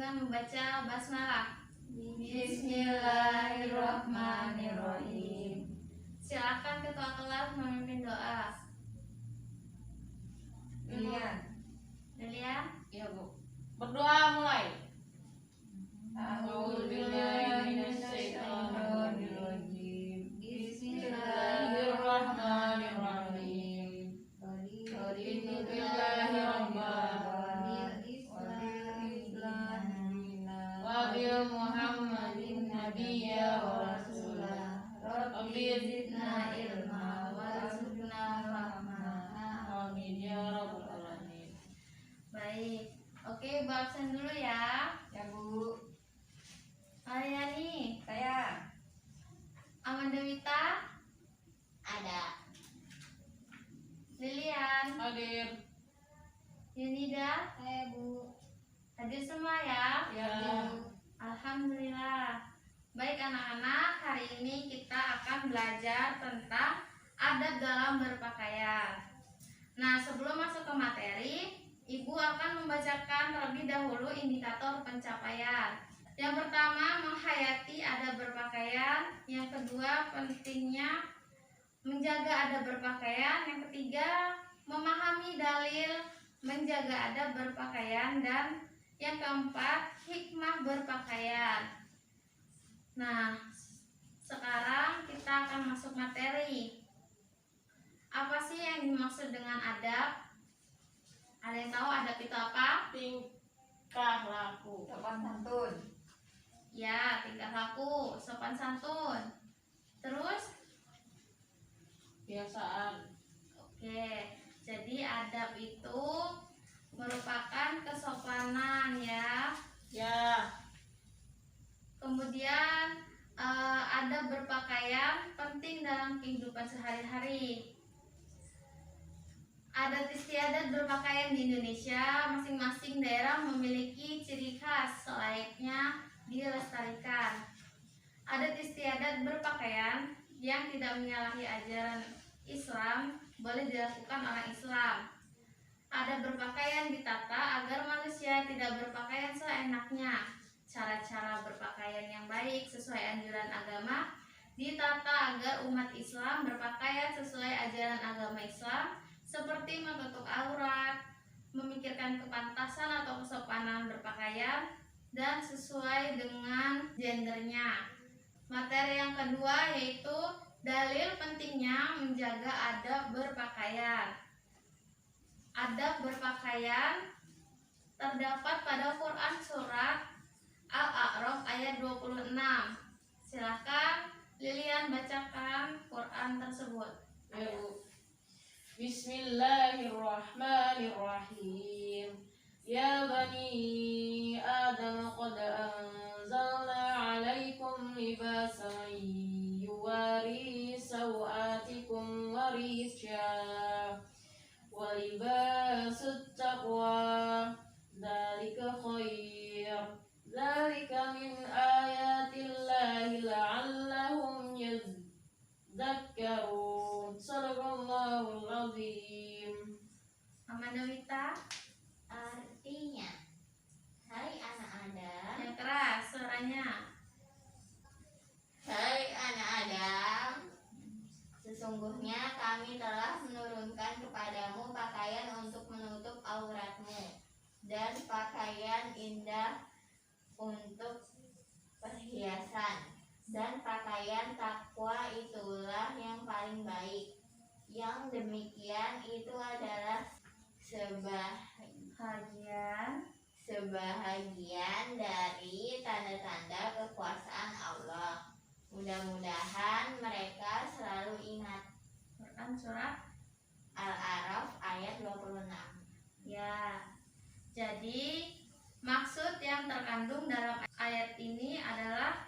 dengan membaca basmalah. Bismillahirrahmanirrahim. Silakan ketua kelas memimpin doa. Lilian. Lilian, Ya Bu. Berdoa mulai. A'udzubillahiminasyaitonirrajim. Bismillahirrahmanirrahim. Raditu billahi rabban wa bi Muhammadin nabiyya wa rasulah. Rabbi zidna ilma warzuqna fahma. Amin ya rabbal alamin. baik. Oke, Bu absen dulu ya. Ya Bu. Mariani, Saya. Amanda Wita, Ada. Lilian, Hadir. Yunida, Saya Bu. hadir semua ya. Ya. Alhamdulillah. Baik anak-anak, hari ini kita akan belajar tentang adab dalam berpakaian. Nah, sebelum masuk ke materi, Ibu akan membacakan terlebih dahulu indikator pencapaian. Yang pertama, menghayati adab berpakaian. Yang kedua, pentingnya menjaga adab berpakaian. Yang ketiga, memahami dalil menjaga adab berpakaian. Dan yang keempat, hikmah berpakaian. Nah, sekarang kita akan masuk materi. Apa sih yang dimaksud dengan adab? Ada yang tahu adab itu apa? Tingkah laku. Sopan santun. Ya, tingkah laku, sopan santun. Terus, Kebiasaan. oke, jadi adab itu merupakan kesopanan ya. Ya. Kemudian adab berpakaian penting dalam kehidupan sehari-hari. Adat istiadat berpakaian di Indonesia, masing-masing daerah memiliki ciri khas selayaknya dilestarikan. Adat istiadat berpakaian yang tidak menyalahi ajaran Islam boleh dilakukan orang Islam. Adat berpakaian ditata agar manusia tidak berpakaian seenaknya. Cara-cara berpakaian yang baik sesuai anjuran agama ditata agar umat Islam berpakaian sesuai ajaran agama Islam, seperti menutup aurat, memikirkan kepantasan atau kesopanan berpakaian, dan sesuai dengan gendernya. Materi yang kedua yaitu dalil pentingnya menjaga adab berpakaian. Adab berpakaian terdapat pada Quran surat Al-A'raf ayat 26. Silakan Lilian bacakan Quran tersebut. Ya Bu. Bismillahirrahmanirrahim. Ya bani Adam qad anzalna 'alaikum libasan yuwari sawatikum wa risya wa libasut taqwa dzalika khair. Dzalika min ayatillahi la'allahum yadhakkarun. Shadaqallahul azim. Amanda Wita, Artinya, hai anak Adam, yang keras suaranya. hai anak Adam, sesungguhnya kami telah menurunkan kepadamu pakaian untuk menutup auratmu dan pakaian indah untuk perhiasan, dan pakaian takwa itulah yang paling baik. Yang demikian itu adalah sebahagian dari tanda-tanda kekuasaan Allah. Mudah-mudahan mereka selalu ingat. Quran surat Al-A'raf ayat 26. ya. Jadi maksud yang terkandung dalam ayat ini adalah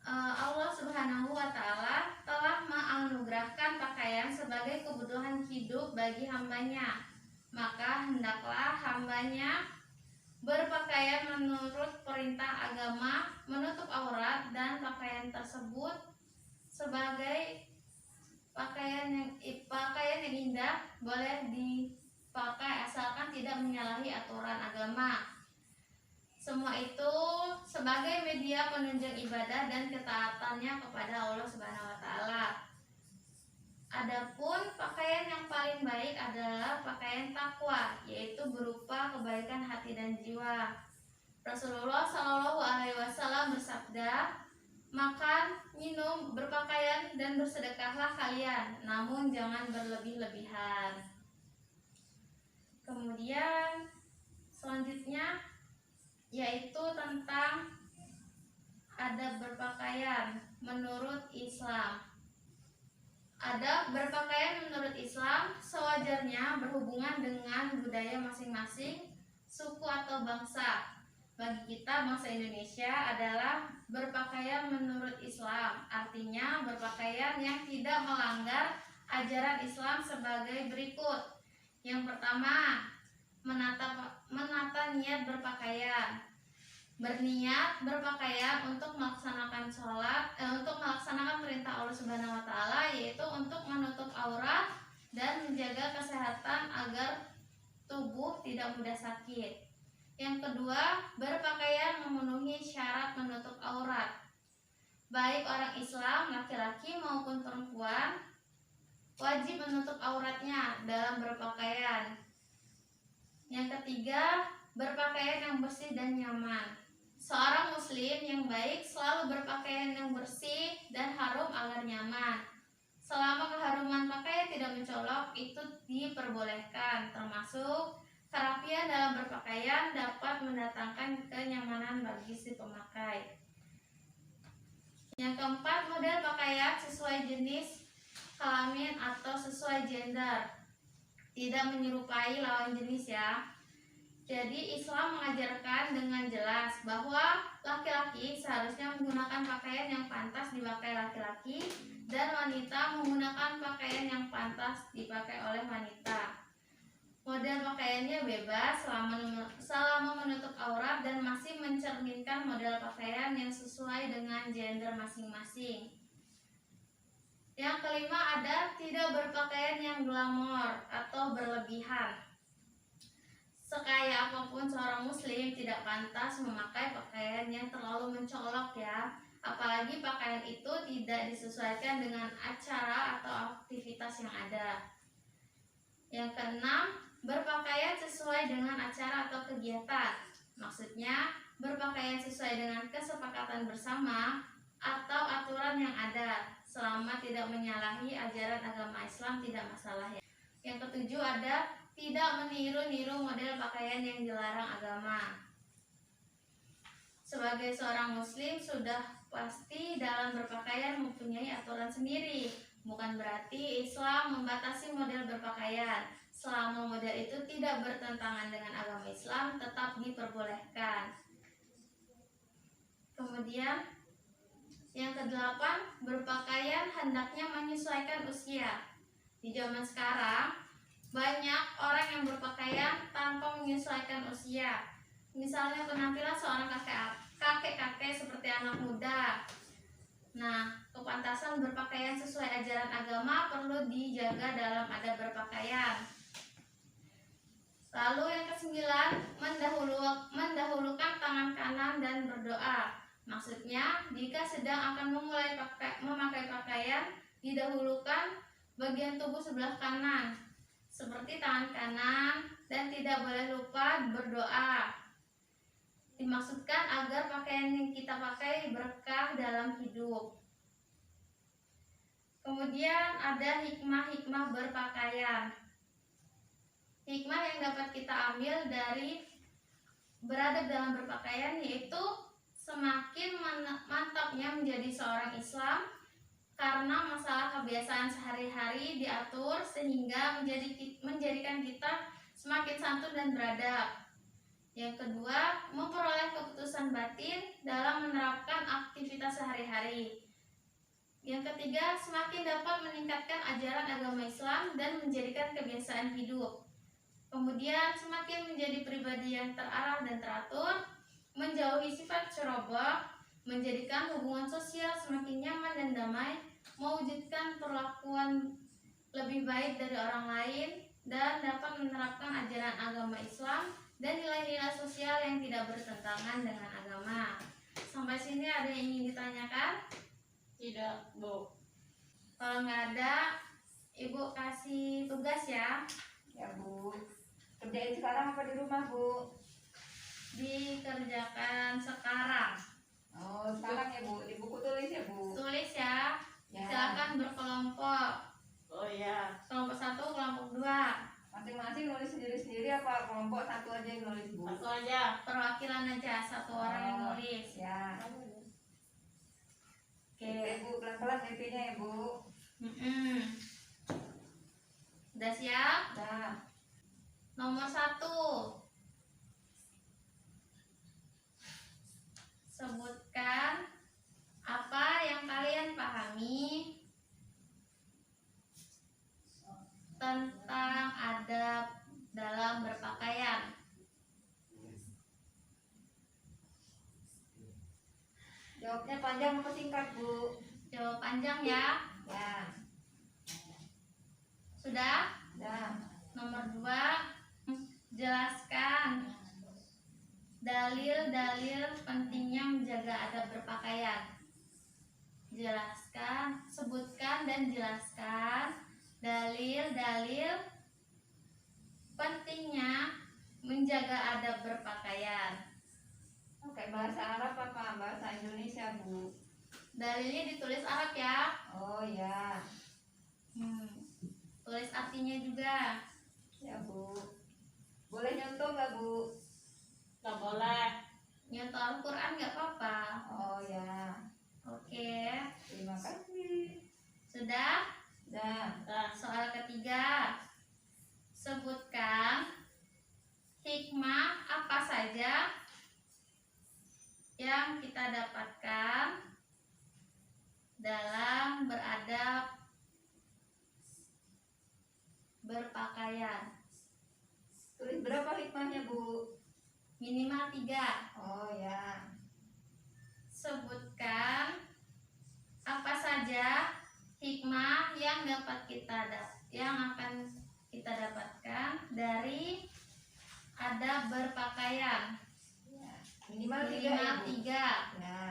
Allah Subhanahu wa Ta'ala telah menganugerahkan pakaian sebagai kebutuhan hidup bagi hambanya. Maka hendaklah hambanya berpakaian menurut perintah agama, menutup aurat, dan pakaian tersebut sebagai pakaian yang indah boleh dipakai asalkan tidak menyalahi aturan agama. Semua itu sebagai media penunjang ibadah dan ketaatannya kepada Allah Subhanahu wa taala. Adapun pakaian yang paling baik adalah pakaian takwa, yaitu berupa kebaikan hati dan jiwa. Rasulullah Shallallahu Alaihi Wasallam bersabda, makan, minum, berpakaian, dan bersedekahlah kalian, namun jangan berlebih-lebihan. Kemudian selanjutnya yaitu tentang adab berpakaian menurut Islam. Adab berpakaian menurut Islam sewajarnya berhubungan dengan budaya masing-masing suku atau bangsa. Bagi kita bangsa Indonesia adalah berpakaian menurut Islam, artinya berpakaian yang tidak melanggar ajaran Islam sebagai berikut. Yang pertama, menata niat berpakaian. Berniat berpakaian untuk melaksanakan untuk melaksanakan perintah Allah Subhanahu wa taala, yaitu untuk menutup aurat dan menjaga kesehatan agar tubuh tidak mudah sakit. Yang kedua, berpakaian memenuhi syarat menutup aurat. Baik orang Islam, laki-laki maupun perempuan, wajib menutup auratnya dalam berpakaian. Yang ketiga, berpakaian yang bersih dan nyaman. Seorang muslim yang baik selalu berpakaian yang bersih dan harum agar nyaman. Selama keharuman pakaian tidak mencolok, itu diperbolehkan, termasuk kerapian dalam berpakaian dapat mendatangkan kenyamanan bagi si pemakai. Yang keempat, model pakaian sesuai jenis kelamin atau sesuai gender, tidak menyerupai lawan jenis ya. Jadi Islam mengajarkan dengan jelas bahwa laki-laki seharusnya menggunakan pakaian yang pantas dipakai laki-laki dan wanita menggunakan pakaian yang pantas dipakai oleh wanita. Model pakaiannya bebas selama menutup aurat dan masih mencerminkan model pakaian yang sesuai dengan gender masing-masing. Yang kelima, ada tidak berpakaian yang glamor atau berlebihan. Sekaya apapun seorang muslim tidak pantas memakai pakaian yang terlalu mencolok ya. Apalagi pakaian itu tidak disesuaikan dengan acara atau aktivitas yang ada. Yang keenam, berpakaian sesuai dengan acara atau kegiatan. Maksudnya, berpakaian sesuai dengan kesepakatan bersama atau aturan yang ada. Selama tidak menyalahi ajaran agama Islam tidak masalah ya. Yang ketujuh, ada tidak meniru-niru model pakaian yang dilarang agama. Sebagai seorang muslim sudah pasti dalam berpakaian mempunyai aturan sendiri. Bukan berarti Islam membatasi model berpakaian. Selama model itu tidak bertentangan dengan agama Islam, tetap diperbolehkan. Kemudian yang kedelapan, berpakaian hendaknya menyesuaikan usia. Di zaman sekarang banyak orang yang berpakaian tanpa menyesuaikan usia. Misalnya penampilan seorang kakek-kakek seperti anak muda. Nah, kepantasan berpakaian sesuai ajaran agama perlu dijaga dalam adab berpakaian. Lalu yang kesembilan, mendahulukan tangan kanan dan berdoa. Maksudnya, jika sedang akan memakai pakaian, didahulukan bagian tubuh sebelah kanan, seperti tangan kanan, dan tidak boleh lupa berdoa. Dimaksudkan agar pakaian yang kita pakai berkah dalam hidup. Kemudian ada hikmah-hikmah berpakaian. Hikmah yang dapat kita ambil dari beradab dalam berpakaian yaitu semakin mantapnya menjadi seorang Islam karena masalah kebiasaan sehari-hari diatur sehingga menjadikan kita semakin santun dan beradab. Yang kedua, memperoleh keputusan batin dalam menerapkan aktivitas sehari-hari. Yang ketiga, semakin dapat meningkatkan ajaran agama Islam dan menjadikan kebiasaan hidup. Kemudian semakin menjadi pribadi yang terarah dan teratur, menjauhi sifat ceroboh, menjadikan hubungan sosial semakin nyaman dan damai, mewujudkan perlakuan lebih baik dari orang lain, dan dapat menerapkan ajaran agama Islam dan nilai-nilai sosial yang tidak bertentangan dengan agama. Sampai sini ada yang ingin ditanyakan? Tidak, Bu. Kalau nggak ada, Ibu kasih tugas ya. Ya Bu. Kerjain sekarang apa di rumah Bu? Dikerjakan sekarang. Oh sekarang ya Bu. Di buku tulis ya Bu. Tulis ya. Ya. Silakan berkelompok. Oh ya. Kelompok 1, kelompok 2. Masing-masing nulis sendiri-sendiri apa kelompok satu aja yang nulis Bu? Satu aja. Perwakilan aja, 1 orang yang nulis. Ya. Oke. Oke Bu, pelan-pelan intinya ya Bu. Udah siap? Nah, Nomor 1. Sebutkan apa yang kalian pahami tentang adab dalam berpakaian. jawabnya panjang apa singkat Bu? Jawab panjang ya. Ya. Sudah? Nah, Nomor 2. Jelaskan dalil-dalil pentingnya menjaga adab berpakaian. Jelaskan, sebutkan dan jelaskan dalil-dalil pentingnya menjaga adab berpakaian. pakai bahasa Arab apa bahasa Indonesia Bu? Dalilnya ditulis Arab ya. Oh ya. Tulis artinya juga. Ya Bu. Boleh nyontoh nggak Bu? Nggak boleh. Nyontoh Al-Quran nggak apa-apa. Oh ya. Oke, Terima kasih. sudah? Nah, Nah, Soal ketiga, sebutkan hikmah apa saja yang kita dapatkan dalam beradab berpakaian. tulis berapa hikmahnya Bu? Minimal 3. Oh ya. Sebutkan apa saja hikmah yang akan kita dapatkan dari adab berpakaian. Ya. Minimal 3 ya Minimal Bu? 3. Ya.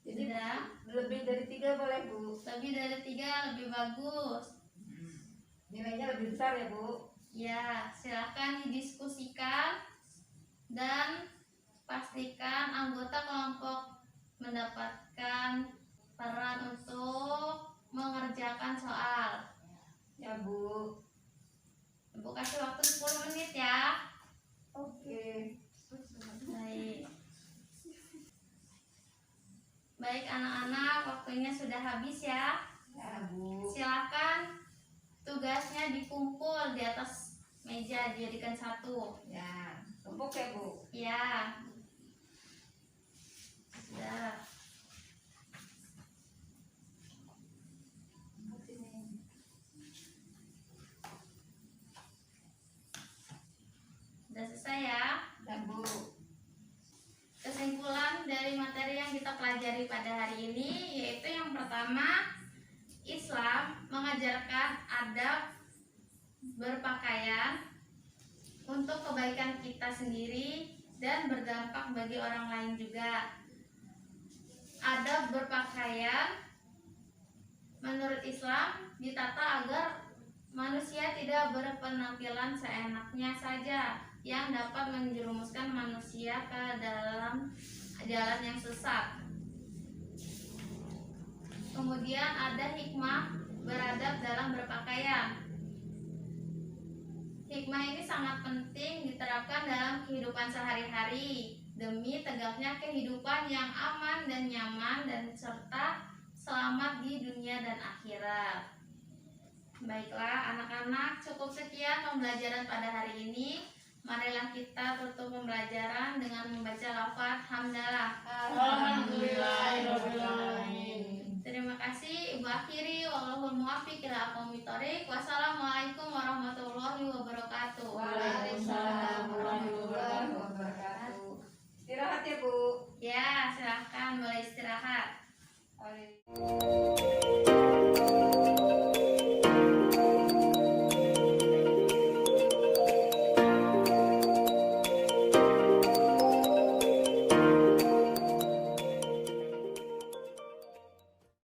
Jadi Sudah? lebih dari 3 boleh Bu? Lebih dari 3 lebih bagus. Nilainya lebih besar ya Bu? Ya, silakan didiskusikan dan pastikan anggota kelompok mendapatkan peran untuk mengerjakan soal. Ya Bu. Ibu kasih waktu 10 menit ya. Oke. Baik. Baik anak-anak, waktunya sudah habis ya. Ya Bu. Silakan tugasnya dikumpul di atas meja, dijadikan satu. Ya. Tumpuk ya Bu? Ya. Sudah. Sudah selesai ya. Ya Bu. Kesimpulan dari materi yang kita pelajari pada hari ini yaitu yang pertama, Islam mengajarkan adab berpakaian untuk kebaikan kita sendiri dan berdampak bagi orang lain juga. Adab berpakaian menurut Islam ditata agar manusia tidak berpenampilan seenaknya saja yang dapat menjerumuskan manusia ke dalam jalan yang sesat. Kemudian ada hikmah beradab dalam berpakaian. Hikmah ini sangat penting diterapkan dalam kehidupan sehari-hari demi tegaknya kehidupan yang aman dan nyaman dan serta selamat di dunia dan akhirat. Baiklah anak-anak, cukup sekian pembelajaran pada hari ini. Marilah kita tutup pembelajaran dengan membaca lafaz hamdalah. Alhamdulillahirobbilalamin. Terima kasih. Ibu akhiri wallahul muwaffiq ila aqwamit thoriq. Wassalamualaikum warahmatullahi wabarakatuh. Waalaikumsalam.